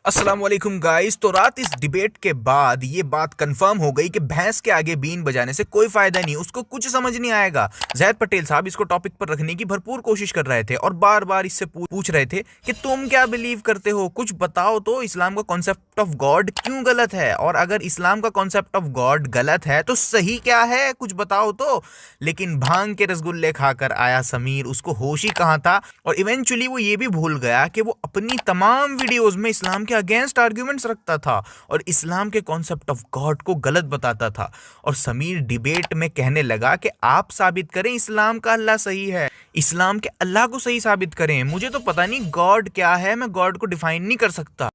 अस्सलाम वालेकुम गाइस। तो रात इस डिबेट के बाद ये बात कंफर्म हो गई कि भैंस के आगे बीन बजाने से कोई फायदा नहीं, उसको कुछ समझ नहीं आएगा। ज़ैद पटेल साहब इसको टॉपिक पर रखने की भरपूर कोशिश कर रहे थे और बार बार इससे पूछ रहे थे कि तुम क्या बिलीव करते हो, कुछ बताओ तो, इस्लाम का कॉन्सेप्ट ऑफ गॉड क्यों गलत है, और अगर इस्लाम का कॉन्सेप्ट ऑफ गॉड गलत है तो सही क्या है, कुछ बताओ तो। लेकिन भांग के रसगुल्ले खाकर आया समीर, उसको होश ही कहाँ था। और इवेंचुअली वो ये भी भूल गया कि वो अपनी तमाम वीडियोस में इस्लाम के अगेंस्ट आर्ग्यूमेंट्स रखता था और इस्लाम के कॉन्सेप्ट ऑफ गॉड को गलत बताता था। और समीर डिबेट में कहने लगा कि आप साबित करें इस्लाम का अल्लाह सही है, इस्लाम के अल्लाह को सही साबित करें, मुझे तो पता नहीं गॉड क्या है, मैं गॉड को डिफाइन नहीं कर सकता।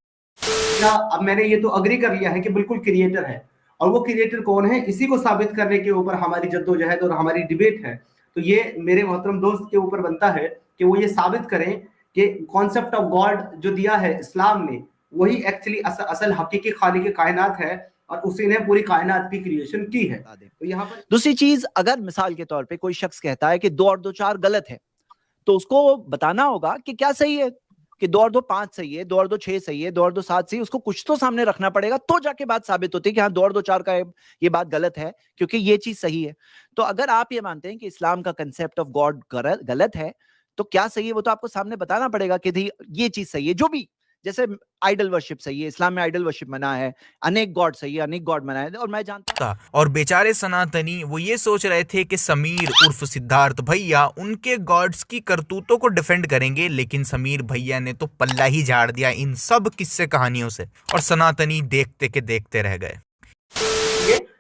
अब मैंने ये तो अग्री कर लिया है कि बिल्कुल क्रिएटर है, और वो क्रिएटर कौन है इसी को साबित करने के ऊपर हमारी जद्दोजहद और हमारी डिबेट है। तो ये मेरे मोहतरम दोस्त के ऊपर बनता है कि वो ये साबित करें कि कॉन्सेप्ट ऑफ गॉड जो दिया है इस्लाम ने, वही एक्चुअली असल हकीकी खालिक कायनात है और उसी ने पूरी कायनात की क्रिएशन की है। तो यहाँ पर दूसरी चीज, अगर मिसाल के तौर पे कोई शख्स कहता है कि 2 और 2 4 गलत है, तो उसको बताना होगा कि क्या सही है, कि 2 और 2 5 सही है, 2 और 2 6 सही है, 2 और 2 7 सही है। उसको कुछ तो सामने रखना पड़ेगा, तो जाके बात साबित होती है कि हाँ 2 और 2 4 का ये बात गलत है क्योंकि ये चीज सही है। तो अगर आप ये मानते हैं कि इस्लाम का कंसेप्ट ऑफ गॉड गलत है, तो क्या सही है वो तो आपको सामने बताना पड़ेगा कि ये चीज सही है। जो भी, जैसे आइडल वर्शिप सही है, इस्लाम में आइडल वर्शिप मना है, अनेक गॉड सही है, अनेक गॉड मना है, और मैं जानता हूं। और बेचारे सनातनी वो ये सोच रहे थे कि समीर उर्फ सिद्धार्थ भैया उनके गॉड्स की करतूतों को डिफेंड करेंगे, लेकिन समीर भैया ने तो पल्ला ही झाड़ दिया इन सब किस्से कहानियों से, और सनातनी देखते के देखते रह गए।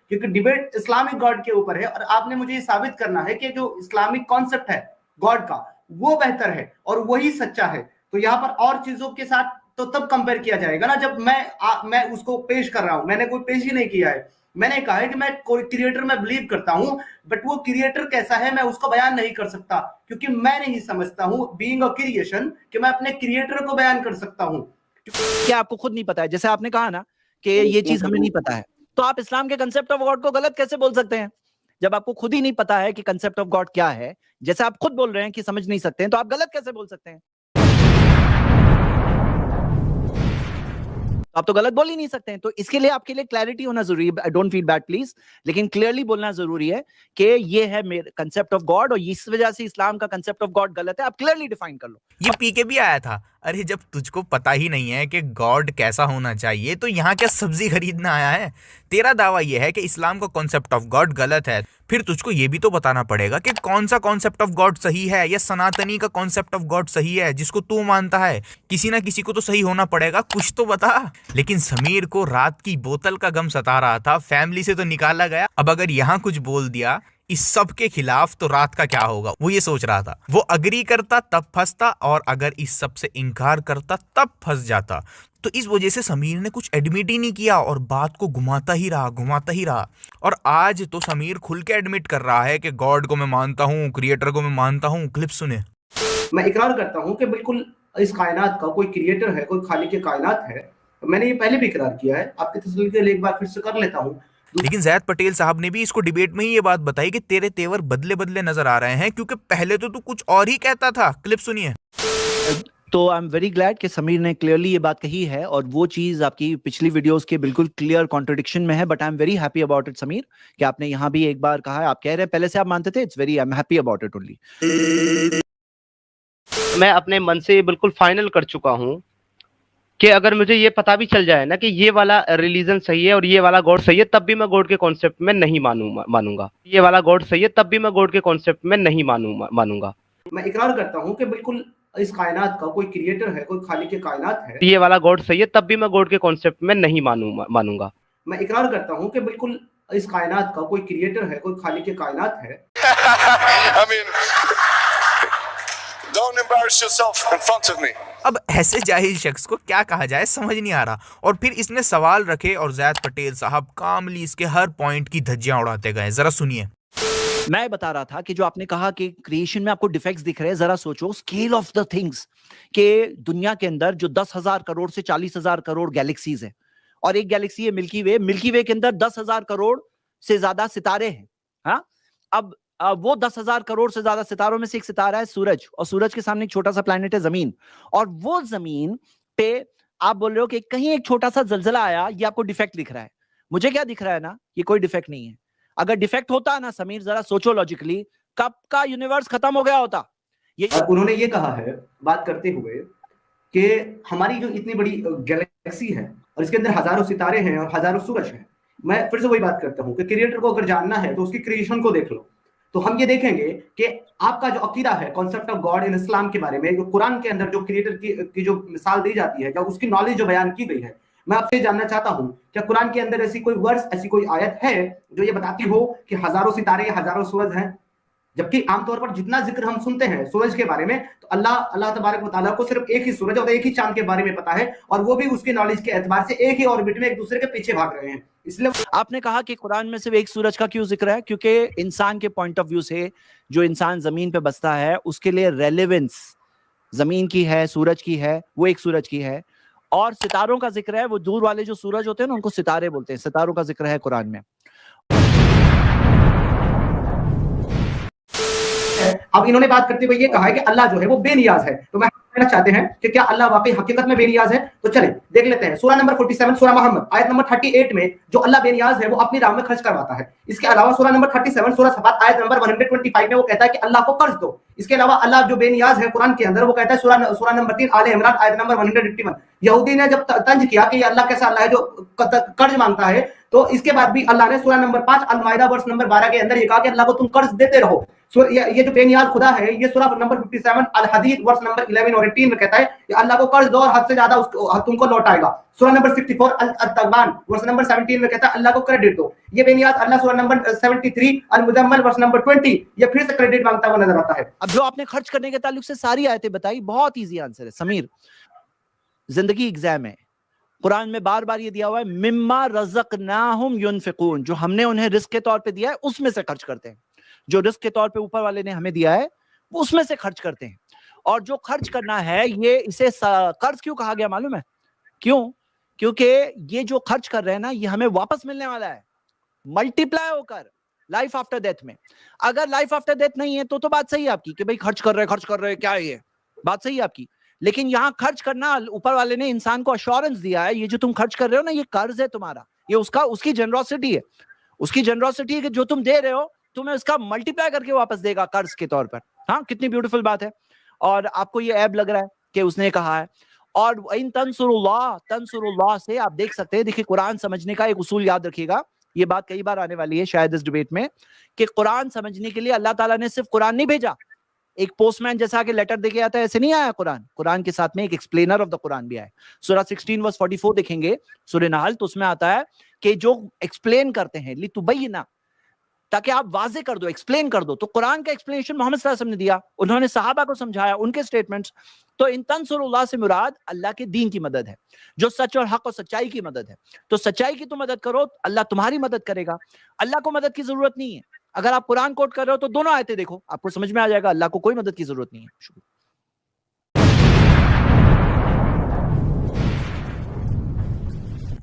क्योंकि डिबेट इस्लामिक गॉड के ऊपर है और आपने मुझे ये साबित करना है कि जो इस्लामिक कॉन्सेप्ट है गॉड का वो बेहतर है और वही सच्चा है। तो यहाँ पर और चीजों के साथ तो तब कंपेयर किया जाएगा ना जब मैं उसको पेश कर रहा हूं। मैंने कोई पेश ही नहीं किया है, मैंने कहा है कि मैं कोई क्रिएटर में बिलीव करता हूं, बट वो क्रिएटर कैसा है मैं उसको बयान नहीं कर सकता, क्योंकि मैं नहीं समझता हूं बीइंग अ क्रिएशन कि मैं अपने क्रिएटर को बयान कर सकता हूं। क्या आपको खुद नहीं पता है? जैसे आपने कहा ना कि ये चीज हमें नहीं पता है, तो आप इस्लाम के कंसेप्ट ऑफ गॉड को गलत कैसे बोल सकते हैं जब आपको खुद ही नहीं पता है कि कंसेप्ट ऑफ गॉड क्या है? जैसे आप खुद बोल रहे हैं कि समझ नहीं सकते हैं, तो आप गलत कैसे बोल सकते हैं? आप तो गलत बोल ही नहीं सकते हैं। तो इसके लिए आपके लिए क्लैरिटी होना जरूरी है। डोंट फील बैड प्लीज, लेकिन क्लियरली बोलना जरूरी है कि ये है मेरा कंसेप्ट ऑफ गॉड और इस वजह से इस्लाम का कंसेप्ट ऑफ गॉड गलत है। आप क्लियरली डिफाइन कर लो। ये पी के भी आया था, अरे जब तुझको पता ही नहीं है कि गॉड कैसा होना चाहिए तो यहाँ क्या सब्जी खरीदना आया है। तेरा दावा यह है कि इस्लाम का कॉन्सेप्ट ऑफ गॉड गलत है, फिर तुझको ये भी तो बताना पड़ेगा कि कौन सा कॉन्सेप्ट ऑफ गॉड सही है, या सनातनी का कॉन्सेप्ट ऑफ गॉड सही है जिसको तू मानता है। किसी ना किसी को तो सही होना पड़ेगा, कुछ तो बता। लेकिन समीर को रात की बोतल का गम सता रहा था, फैमिली से तो निकाला गया, अब अगर यहाँ कुछ बोल दिया इस सब के खिलाफ तो रात का क्या होगा, वो ये सोच रहा था। वो अग्री करता तब फंसता, और अगर इस सब से इनकार करता तब फंस जाता। तो इस वजह से समीर ने कुछ एडमिट ही नहीं किया और बात को घुमाता ही रहा। और आज तो समीर खुल के एडमिट कर रहा है कि गॉड को मैं मानता हूँ, क्रिएटर को मैं मानता हूँ। क्लिप सुने। मैं इकरार करता हूँ कि बिल्कुल इस कायनात का कोई क्रिएटर है, कोई खालिक कायनात है। मैंने ये पहले भी इकरार किया है, आपकी तसल्ली के लिए एक बार फिर से कर लेता हूँ। लेकिन ज़ैद पटेल साहब ने भी इसको डिबेट में ही ये बात बताई कि तेरे तेवर बदले बदले नजर आ रहे हैं, क्योंकि पहले तो तू कुछ और ही कहता था। क्लिप सुनिए। तो आई एम वेरी ग्लैड कि समीर ने क्लियरली ये बात कही है, और वो चीज आपकी पिछली वीडियोस के बिल्कुल क्लियर कॉन्ट्रडिक्शन में है। But I am very happy about it Sameer, कि आपने यहाँ भी एक बार कहा है। आप कह रहे हैं पहले से आप मानते थे, it's very, I am happy about it only. मैं अपने मन से बिल्कुल फाइनल कर चुका हूँ कि अगर मुझे ये पता भी चल जाए ना कि ये वाला रिलीजन सही है और ये वाला गॉड सही है, तब भी मैं गॉड के कॉन्सेप्ट में नहीं मानूंगा। ये वाला गॉड सही है, तब भी मैं गॉड के कॉन्सेप्ट में नहीं मानूंगा। मैं इकरार करता हूँ कि बिल्कुल इस कायनात का कोई क्रिएटर है, कोई खालिक कायनात है। ये वाला गॉड सही है, तब भी मैं गॉड के कॉन्सेप्ट में नहीं मानूंगा। मैं इकरार करता हूँ कि बिल्कुल इस कायनात का कोई क्रिएटर है, कोई खालिक कायनात है। I mean, don't embarrass yourself in front of me. अब ऐसे जाहिल शख्स को क्या कहा जाए समझ नहीं आ रहा। और फिर इसने सवाल रखे और ज़ैद पटेल साहब कामली इसके हर पॉइंट की धज्जियां उड़ाते गए। जरा सुनिए। मैं बता रहा था कि जो आपने कहा कि क्रिएशन में आपको डिफेक्ट्स दिख रहे हैं, जरा सोचो स्केल ऑफ द थिंग्स के दुनिया के अंदर जो 10,000 करोड़ से 40,000 करोड़ गैलेक्सीज है, और एक गैलेक्सी है मिल्की वे के अंदर 10,000 करोड़ से ज्यादा सितारे हैं। हाँ, अब वो 10,000 करोड़ से ज्यादा सितारों में से एक सितारा है सूरज, और सूरज के सामने एक छोटा सा प्लैनेट है जमीन, और वो जमीन पे आप बोल रहे हो कि कहीं एक छोटा सा जलजला आया, ये आपको डिफेक्ट दिख रहा है। मुझे क्या दिख रहा है ना, ये कोई डिफेक्ट नहीं है। अगर डिफेक्ट होता ना समीर, जरा सोचो लॉजिकली, कब का यूनिवर्स खत्म हो गया होता। ये उन्होंने ये कहा है बात करते हुए कि हमारी जो इतनी बड़ी गैलेक्सी है और इसके अंदर हजारों सितारे हैं और हजारों सूरज हैं। मैं फिर से वही बात करता हूं कि क्रिएटर को अगर जानना है तो उसकी क्रिएशन को देख लो, तो हम ये देखेंगे कि आपका जो अकीदा है कॉन्सेप्ट ऑफ गॉड इन इस्लाम के बारे में, जो कुरान के अंदर जो क्रिएटर की जो मिसाल दी जाती है, या उसकी नॉलेज जो बयान की गई है, मैं आपसे जानना चाहता हूं क्या कुरान के अंदर ऐसी कोई वर्स, ऐसी कोई आयत है जो ये बताती हो कि हजारों सितारे या हजारों सूरज हैं? जबकि आमतौर पर जितना जिक्र हम सुनते हैं सूरज के बारे में, तो अल्लाह तबारक व तआला को सिर्फ एक ही सूरज और एक ही चांद के बारे में पता है, और वो भी उसके नॉलेज के एतबार से एक ही ऑर्बिट में एक दूसरे के पीछे भाग रहे हैं। इसलिए आपने कहा कि कुरान में सिर्फ एक सूरज का क्यों जिक्र है? क्योंकि इंसान के पॉइंट ऑफ व्यू से जो इंसान जमीन पे बसता है उसके लिए रेलेवेंस जमीन की है, सूरज की है, वो एक सूरज की है। और सितारों का जिक्र है, वो दूर वाले जो सूरज होते हैं ना उनको सितारे बोलते हैं, सितारों का जिक्र है कुरान में। अब इन्होंने बात करते हुए ये कहा है कि अल्लाह जो है वो बेनियाज है। तो मैं कहना चाहते हैं कि क्या अल्लाह वाकई हकीकत में बेनियाज है? तो चले देख लेते हैं। सूरा नंबर 47 सूरा मोहम्मद आयत नंबर 38 में जो अल्लाह बेनियाज है वो अपनी राह में खर्च करवाता है। इसके अलावा सूरा नंबर 37 सूरा सफात आयत नंबर 125 में वो कहता है कि अल्लाह को कर्ज दो। इसके अलावा अल्लाह जो बेनियाज है कुरान के अंदर वो कहता है सूरा नंबर 3 आले इमरान आयत नंबर 181, यहूदी ने जब तंज किया कि ये अल्लाह कैसा अल्लाह है जो कर्ज मांगता है, तो इसके बाद भी अल्लाह ने सूरा नंबर 5 अल माइदा वर्स नंबर 12 के अंदर ये कहा कि अल्लाह को तुम कर्ज देते रहो। ये जो बेनियाज खुदा है, ये सूरा नंबर 57 अल हदीद वर्स नंबर 11 और 18 में कहता है कि अल्लाह को कर्ज दो और हद से ज्यादा तुमको लौटाएगा। सूरा नंबर 64 अल तगवान वर्स नंबर 17 में कहता है अल्लाह को क्रेडिट दो। ये बेनियाज अल्लाह सूरा नंबर 73 अल मुजम्मल वर्स नंबर 20 ये फिर से क्रेडिट मांगता हुआ नजर आता है। अब जो आपने खर्च करने के ताल्लुक से सारी आयतें बताई, बहुत इजी आंसर है समीर। जिंदगी एग्जाम है, कुरान में बार बार ये दिया हुआ है मिम्मा रज़क़नाहुम युनफिकून, जो हमने उन्हें रिस्क के तौर पे दिया है उसमें से खर्च करते हैं। जो रिस्क के तौर पे ऊपर वाले ने हमें दिया है वो उसमें से खर्च करते हैं। और जो खर्च करना है ये इसे कर्ज क्यों कहा गया मालूम है? क्यों? क्योंकि ये जो खर्च कर रहे हैं ना ये हमें वापस मिलने वाला है, मल्टीप्लाई होकर लाइफ आफ्टर डेथ में। अगर लाइफ आफ्टर डेथ नहीं है तो बात सही है आपकी कि भाई खर्च कर रहे हैं, क्या है ये बात सही है आपकी। लेकिन यहां खर्च करना, ऊपर वाले ने इंसान को अश्योरेंस दिया है, ये जो तुम खर्च कर रहे हो ना ये कर्ज है तुम्हारा, ये उसकी जनरोसिटी है, उसकी जनरोसिटी है कि जो तुम दे रहे हो तुम्हें उसका मल्टीप्लाई करके वापस देगा कर्ज के तौर पर। हाँ, कितनी ब्यूटीफुल बात है। और आपको ये ऐब लग रहा है कि उसने कहा है। और इन तंसुरुल्लाह से आप देख सकते हैं, देखिए कुरान समझने का एक उसूल याद रखिएगा, ये बात कई बार आने वाली है शायद इस डिबेट में, कि कुरान समझने के लिए अल्लाह ताला ने सिर्फ कुरान नहीं भेजा, एक पोस्टमैन जैसा आके लेटर देके आता है, ऐसे नहीं आया कुरान। कुरान के साथ में एक एक्सप्लेनर ऑफ द कुरान भी आया। सूरा 16 वर्स 44 देखेंगे सूरह नहल, तो उसमें आता है कि जो एक्सप्लेन करते हैं लितुबय्यिना, ताकि आप वाजे कर दो, एक्सप्लेन कर दो। तो कुरान का एक्सप्लेनेशन मोहम्मद सल्लल्लाहु अलैहि वसल्लम ने दिया, उन्होंने सहाबा को समझाया, उनके स्टेटमेंट्स। तो इन तंसुरुल्लाह से मुराद अल्लाह के दीन की मदद है, जो सच और हक और सच्चाई की मदद है। तो सच्चाई की तो मदद करो, अल्लाह तुम्हारी मदद करेगा। अल्लाह को मदद की जरूरत नहीं है। अगर आप कुरान कोट कर रहे हो तो दोनों आयतें देखो, आपको समझ में आ जाएगा अल्लाह को कोई मदद की जरूरत नहीं है।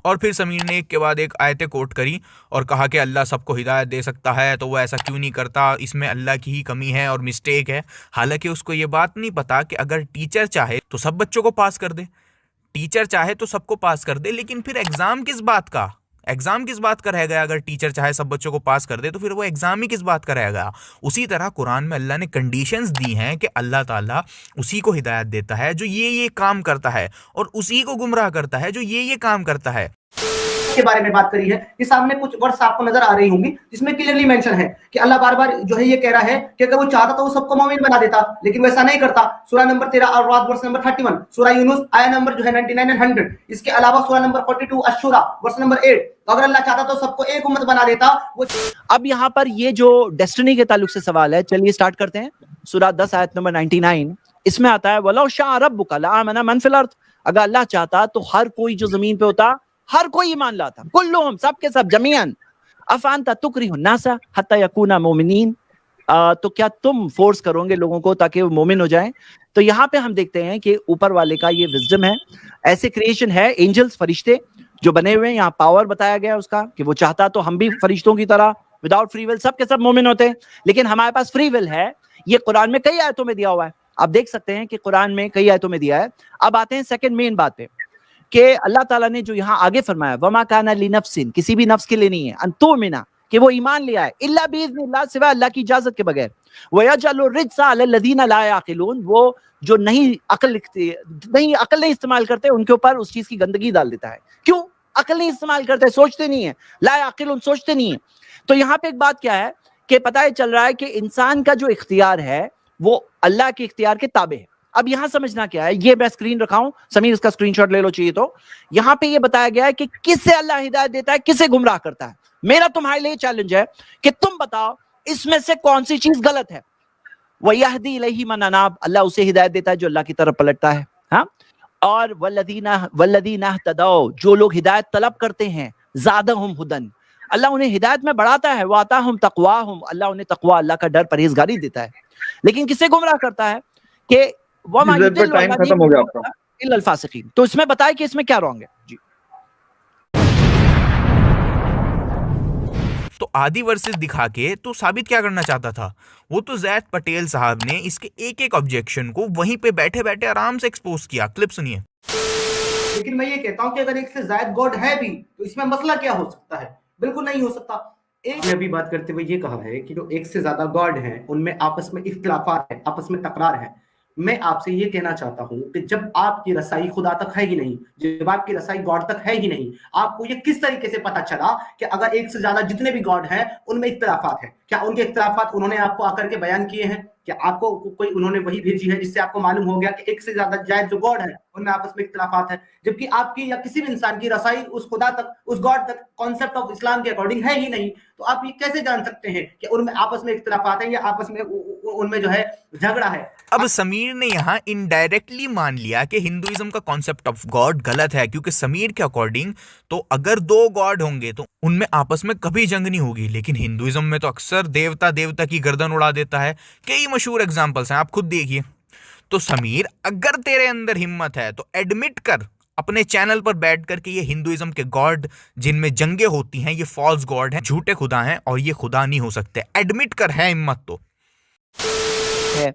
और फिर समीर ने एक के बाद एक आयतें कोट करी और कहा कि अल्लाह सबको हिदायत दे सकता है, तो वो ऐसा क्यों नहीं करता, इसमें अल्लाह की ही कमी है और मिस्टेक है। हालांकि उसको ये बात नहीं पता कि अगर टीचर चाहे तो सब बच्चों को पास कर दे, टीचर चाहे तो सबको पास कर दे, लेकिन फिर एग्जाम किस बात का, एग्जाम किस बात का रह गया? अगर टीचर चाहे सब बच्चों को पास कर दे तो फिर वो एग्जाम ही किस बात का रह गया? उसी तरह कुरान में अल्लाह ने कंडीशंस दी हैं कि अल्लाह ताला उसी को हिदायत देता है जो ये काम करता है, और उसी को गुमराह करता है जो ये काम करता है। के बारे में बात करी है। ये सामने कुछ वर्ड्स आपको नजर आ रही होंगी जिसमें क्लियरली मेंशन है कि अल्लाह बार-बार जो है ये कह रहा है कि अगर वो चाहता तो वो सबको मोमिन बना देता, लेकिन वैसा नहीं करता। सूरा नंबर 13 अल-राद वर्स नंबर 31, सूरा यूनुस आयत नंबर जो है 99 एंड 100, इसके अलावा सूरा नंबर 42 अश-शूरा वर्स नंबर 8, तो अगर अल्लाह चाहता तो सबको एक उम्मत बना देता। वो अब यहाँ पर ये जो डेस्टिनी के ताल्लुक से सवाल है, चलिए स्टार्ट करते हैं। सूरा 10 आयत नंबर 99, इसमें आता है वलौ शाअ रब्बुका लआमना मन फिल अर्द, अगर अल्लाह चाहता तो हर कोई जो जमीन पे होता, हर कोई ईमान लाता, कुल्लुहुम, सब के सब, जमीअन। अफअंता तुकरिहु नासा हत्ता यकूना मोमिनीन, तो क्या तुम फोर्स करोगे लोगों को ताकि वो मोमिन हो जाएं? तो यहाँ पे हम देखते हैं कि ऊपर वाले का ये विजडम है। ऐसे क्रिएशन है, एंजल्स, फरिश्ते जो बने हुए हैं, यहाँ पावर बताया गया उसका कि वो चाहता तो हम भी फरिश्तों की तरह विदाउट फ्री विल सब के सब मोमिन होते हैं, लेकिन हमारे पास फ्री विल है। ये कुरान में कई आयतों में दिया हुआ है, आप देख सकते हैं कि कुरान में कई आयतों में दिया है। अब आते हैं सेकंड मेन बात पे कि अल्लाह ताला ने जो यहाँ आगे फरमाया, वमा काना लिनफ्सिन, किसी भी नफ्स के लिए नहीं है, अन तुमिना, कि वो ईमान ले आए, इल्ला बिइज़निल्लाह, सिवा अल्लाह की इजाजत के बगैर, वयजअलु रिज्सा अलल्लज़ीना ला याक़िलून, वो जो नहीं अकल नहीं इस्तेमाल करते उनके ऊपर उस चीज की गंदगी डाल देता है। क्यों? अकल नहीं इस्तेमाल करते, सोचते नहीं है, ला याक़िलून, सोचते नहीं है। तो यहाँ पे एक बात क्या है कि पता है चल रहा है कि इंसान का जो इख्तियार है वो अल्लाह के इख्तियार के ताबे है। अब यहां समझना क्या है, ये मैं स्क्रीन रखा हूं, समीर इसका स्क्रीनशॉट ले लो चाहिए तो। यहां पे ये बताया गया है कि किससे अल्लाह हिदायत देता है, किसे गुमराह करता है। मेरा तुम्हारे लिए चैलेंज है कि तुम बताओ इसमें से कौन सी चीज गलत है। वयहदी इलैहि मन अनाब, अल्लाह उसे हिदायत देता है जो अल्लाह की तरफ पलटता है। हाँ, और वल्लदीना तदौ, जो लोग हिदायत तलब करते हैं, ज़ादहुम हुदन, अल्लाह उन्हें हिदायत में बढ़ाता है। वाताहुम तक़वाहुम, अल्लाह उन्हें तक़वा, अल्लाह का डर, परहेजगारी देता है। लेकिन किसे गुमराह करता है कि वमा युदिल्लु इल्लल फासिकीन। तो इसमें बताए कि इसमें क्या रॉन्ग है जी। तो आदि वर्सेस दिखा के तो साबित क्या करना चाहता था वो, तो जैद पटेल साहब ने इसके एक एक ऑब्जेक्शन को वहीं पे बैठे बैठे आराम से एक्सपोज किया। क्लिप सुनिए। लेकिन मैं ये कहता हूं कि अगर एक से ज्यादा गॉड है भी तो इसमें मसला क्या हो सकता है? बिल्कुल नहीं हो सकता। एक ने अभी बात करते हुए ये कहा है कि जो एक से ज्यादा गॉड हैं उनमें आपस में इख्तिलाफात है, आपस में तकरार है। मैं आपसे ये कहना चाहता हूं कि जब आपकी रसाई खुदा तक है ही नहीं, जब आपकी रसाई गॉड तक है ही नहीं, आपको ये किस तरीके से पता चला कि अगर एक से ज्यादा जितने भी गॉड हैं उनमें इख्तिलाफात है? क्या उनके इख्तिलाफात उन्होंने आपको आकर के बयान किए हैं? क्या आपको कोई उन्होंने वही भेजी है जिससे आपको मालूम हो गया कि एक से ज्यादा जायद जो गॉड है उनमें आपस में इख्तिलाफात है? जबकि आपकी या किसी भी इंसान की रसाई उस खुदा तक, उस गॉड तक कॉन्सेप्ट ऑफ इस्लाम के अकॉर्डिंग है ही नहीं, तो आप ये कैसे जान सकते हैं कि उनमें आपस में इख्तिलाफात है या आपस में उनमें जो है झगड़ा है? अब समीर ने यहाँ इनडायरेक्टली मान लिया कि हिंदुइज्म का कॉन्सेप्ट ऑफ गॉड गलत है, क्योंकि समीर के अकॉर्डिंग तो अगर दो गॉड होंगे तो उनमें आपस में कभी जंग नहीं होगी। लेकिन हिंदुइज्म में तो अक्सर देवता देवता की गर्दन उड़ा देता है। कई मशहूर एग्जांपल्स हैं, आप खुद देखिए। तो समीर, अगर तेरे अंदर हिम्मत है तो एडमिट कर अपने चैनल पर बैठ कर के ये हिंदुइज्म के गॉड जिनमें जंगे होती हैं ये फॉल्स गॉड हैं, झूठे खुदा हैं और ये खुदा नहीं हो सकते। एडमिट कर, है हिम्मत तो है।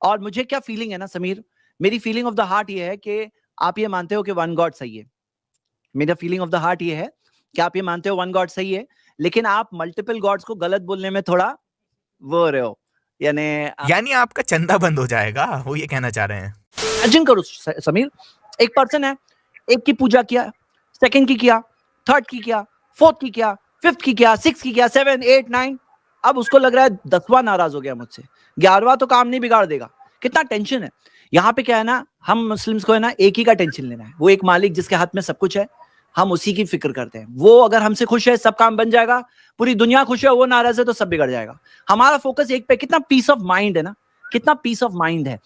और मुझे क्या फीलिंग है ना समीर, मेरी फीलिंग ऑफ द हार्ट ये है कि आप ये मानते हो कि वन गॉड सही है। मेरा फीलिंग ऑफ द हार्ट ये है कि आप ये मानते हो वन गॉड सही है, लेकिन आप मल्टीपल गॉड्स को गलत बोलने में थोड़ा वो हो रहे हो। यानी आपका चंदा बंद हो जाएगा, वो ये कहना चाह रहे हैं। इमेजिन करो समीर, एक पर्सन है, एक की पूजा किया, सेकंड की किया, थर्ड की किया, फोर्थ की किया, फिफ्थ की किया, सिक्स की किया, 7, 8, 9, अब उसको लग रहा है 10वां नाराज हो गया मुझसे, 11वां तो काम नहीं बिगाड़ देगा। कितना टेंशन है। यहाँ पे क्या है ना, हम मुस्लिम्स को है ना एक ही का टेंशन लेना है, वो एक मालिक जिसके हाथ में सब कुछ है, हम उसी की फिक्र करते हैं। वो अगर हमसे खुश है सब काम बन जाएगा, पूरी दुनिया खुश है, वो नाराज है तो सब बिगड़ जाएगा। हमारा फोकस एक पे, कितना पीस ऑफ माइंड है ना, कितना पीस ऑफ माइंड है।